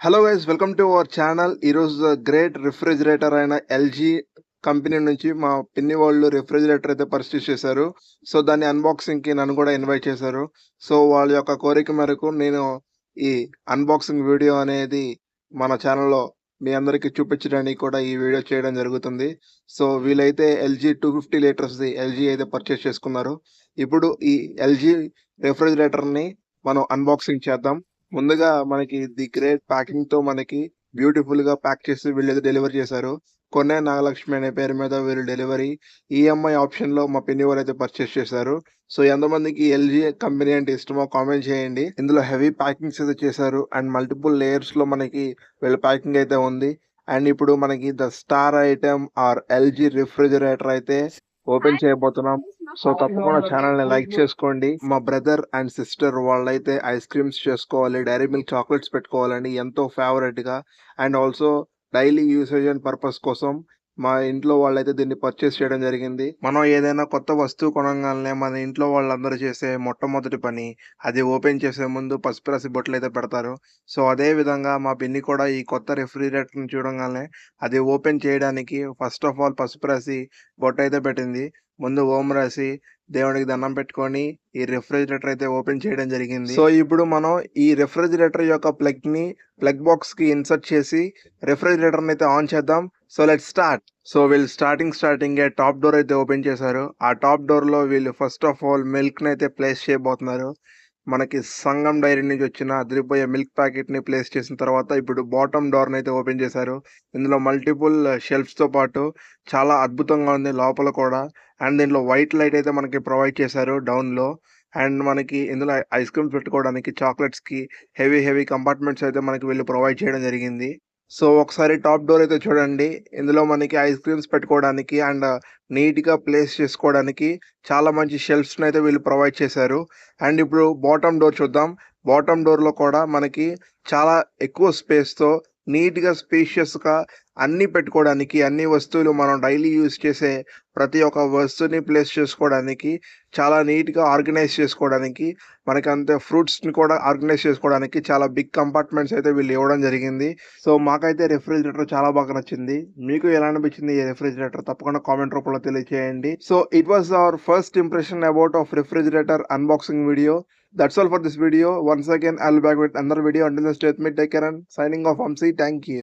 Hello guys, welcome to our channel. ఈరోజు great refrigerator అయిన LG company నుంచి మా పిన్ని వాళ్ళు రిఫ్రిజిరేటర్ అయితే పర్చేస్ చేశారు. సో దాన్ని అన్బాక్సింగ్కి నన్ను కూడా ఇన్వైట్ చేశారు. సో వాళ్ళ యొక్క కోరిక మేరకు నేను ఈ అన్బాక్సింగ్ వీడియో అనేది మన ఛానల్లో మీ అందరికీ చూపించడానికి కూడా ఈ వీడియో చేయడం జరుగుతుంది. సో వీళ్ళైతే ఎల్జీ 250 లీటర్స్ది ఎల్జీ అయితే పర్చేస్ చేసుకున్నారు. ఇప్పుడు ఈ ఎల్జీ రిఫ్రిజిరేటర్ని మనం అన్బాక్సింగ్ చేద్దాం. ముందుగా మనకి ది గ్రేట్ ప్యాకింగ్ తో మనకి బ్యూటిఫుల్ గా ప్యాక్ చేసి వీళ్ళు డెలివరీ చేశారు. కొన్నే నాగలక్ష్మి అనే పేరు మీద వీళ్ళు డెలివరీ ఈఎంఐ ఆప్షన్ లో మా పిన్ని వారు అయితే పర్చేస్ చేశారు. సో ఎంతమందికి ఎల్జీ కంపెనీ అంటే ఇష్టమో కామెంట్ చేయండి. ఇందులో హెవీ ప్యాకింగ్స్ అయితే చేశారు అండ్ మల్టిపుల్ లేయర్స్ లో మనకి వీళ్ళ ప్యాకింగ్ అయితే ఉంది. అండ్ ఇప్పుడు మనకి the star item are LG refrigerator అయితే ఓపెన్ చేయబోతున్నాం. సో తప్పకుండా ఛానల్ ని లైక్ చేసుకోండి. మా బ్రదర్ అండ్ సిస్టర్ వాళ్ళైతే ఐస్ క్రీమ్స్ చేసుకోవాలి, డైరీ మిల్క్ చాక్లెట్స్ పెట్టుకోవాలని ఎంతో ఫేవరెట్ గా and also daily usage and purpose కోసం మా ఇంట్లో వాళ్ళైతే దీన్ని పర్చేస్ చేయడం జరిగింది. మనం ఏదైనా కొత్త వస్తువు కొనగానే మన ఇంట్లో వాళ్ళందరూ చేసే మొట్టమొదటి పని అది ఓపెన్ చేసే ముందు పసుపు రాసి బొట్లు అయితే పెడతారు. సో అదే విధంగా మా పిన్ని కూడా ఈ కొత్త రిఫ్రిజిరేటర్ ని చూడంగానే అది ఓపెన్ చేయడానికి ఫస్ట్ ఆఫ్ ఆల్ పసుపు రాసి బొట్టు అయితే పెట్టింది. ముందు ఓం రాసి దేవుడికి దండం పెట్టుకొని ఈ రిఫ్రిజిరేటర్ అయితే ఓపెన్ చేయడం జరిగింది. సో ఇప్పుడు మనం ఈ రిఫ్రిజిరేటర్ యొక్క ప్లగ్ బాక్స్ కి ఇన్సర్ట్ చేసి రిఫ్రిజిరేటర్ అయితే ఆన్ చేద్దాం. So let's start. సో వీళ్ళు స్టార్టింగ్ టాప్ డోర్ అయితే ఓపెన్ చేశారు. ఆ టాప్ డోర్ లో వీళ్ళు ఫస్ట్ ఆఫ్ ఆల్ మిల్క్ ని అయితే ప్లేస్ చేయబోతున్నారు. మనకి సంగం డైరీ నుంచి వచ్చిన అదిరిపోయే మిల్క్ ప్యాకెట్ ని ప్లేస్ చేసిన తర్వాత ఇప్పుడు బాటమ్ డోర్ అయితే ఓపెన్ చేశారు. ఇందులో మల్టిపుల్ షెల్ఫ్స్ తో పాటు చాలా అద్భుతంగా ఉంది లోపల కూడా. అండ్ దీంట్లో వైట్ లైట్ అయితే మనకి ప్రొవైడ్ చేశారు డౌన్ లో. అండ్ మనకి ఇందులో ఐస్ క్రీమ్స్ పెట్టుకోవడానికి చాక్లెట్స్ కి హెవీ కంపార్ట్మెంట్స్ అయితే మనకి వీళ్ళు ప్రొవైడ్ చేయడం జరిగింది. సో ఒకసారి టాప్ డోర్ అయితే చూడండి. ఇందులో మనకి ఐస్ క్రీమ్స్ పెట్టుకోవడానికి అండ్ నీట్ గా ప్లేస్ చేసుకోవడానికి చాలా మంచి షెల్ఫ్స్ అయితే వీళ్ళు ప్రొవైడ్ చేశారు. అండ్ ఇప్పుడు బాటమ్ డోర్ చూద్దాం. బాటమ్ డోర్ లో కూడా మనకి చాలా ఎక్కువ స్పేస్ తో నీట్ గా స్పేషియస్ గా అన్ని పెట్టుకోవడానికి, అన్ని వస్తువులు మనం డైలీ యూజ్ చేసే ప్రతి ఒక్క వస్తువుని ప్లేస్ చేసుకోవడానికి, చాలా నీట్ గా ఆర్గనైజ్ చేసుకోవడానికి, మనకి అంతే ఫ్రూట్స్ ని కూడా ఆర్గనైజ్ చేసుకోవడానికి చాలా బిగ్ కంపార్ట్మెంట్స్ అయితే వీళ్ళు ఇవ్వడం జరిగింది. సో మాకైతే రిఫ్రిజిరేటర్ చాలా బాగా నచ్చింది. మీకు ఎలా అనిపించింది ఈ రిఫ్రిజిరేటర్? తప్పకుండా కామెంట్ రూపంలో తెలియజేయండి. So it was hour first impression about of refrigerator unboxing video. That's all for this video. Once again, I'll be back with another video. Until then, stay with me, take care, and signing off. Thank you.